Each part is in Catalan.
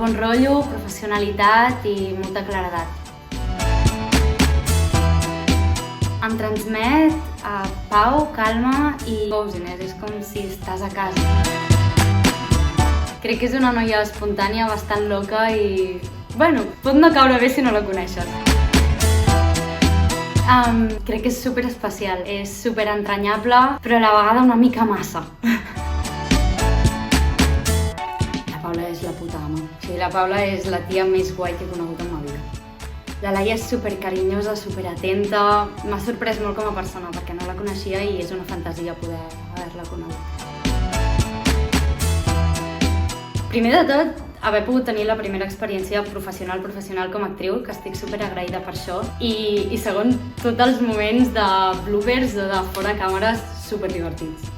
bon rotllo, professionalitat i molta claredat. Em transmet pau, calma i coziness, és com si estàs a casa. Crec que és una noia espontània, bastant loca i... bueno, pot no caure bé si no la coneixes. Crec que és super especial, és super entranyable, però a la vegada una mica massa. La Paula és la puta ama. Sí, la Paula és la tia més guai que he conegut en ma vida. La Laia és super carinyosa, super atenta. M'ha sorprès molt com a persona perquè no la coneixia i és una fantasia poder haver-la conegut. Primer de tot, haver pogut tenir la primera experiència professional com a actriu, que estic super agraïda per això. I segon, tots els moments de bloopers o de fora càmeres super divertits.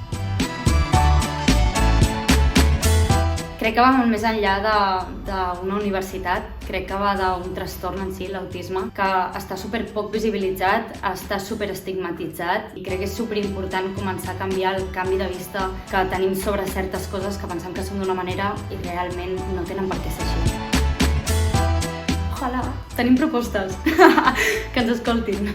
Crec que va molt més enllà d'una universitat, crec que va d'un trastorn en si, l'autisme, que està super poc visibilitzat, està super estigmatitzat i crec que és super important començar a canviar el canvi de vista que tenim sobre certes coses que pensem que són d'una manera i realment no tenen per què ser així. Ojalà, tenim propostes, que ens escoltin.